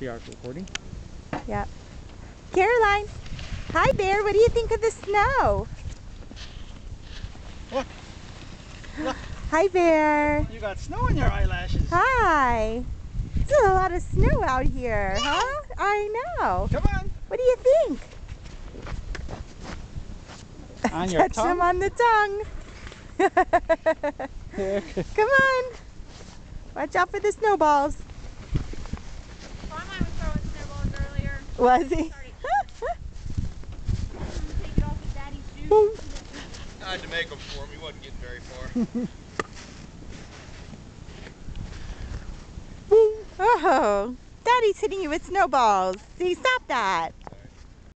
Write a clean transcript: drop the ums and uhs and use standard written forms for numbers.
We are recording. Yep. Caroline. Hi, Bear. What do you think of the snow? Look. Look. Hi, Bear. You got snow in your eyelashes. Hi. There's a lot of snow out here, huh? I know. Come on. What do you think? On your Touch tongue? them on the tongue. Come on. Watch out for the snowballs. Mama was throwing snowballs earlier. Was he? Take it off of Daddy's shoes. I had to make him for him. He wasn't getting very far. Oh, Daddy's hitting you with snowballs. See, stop that.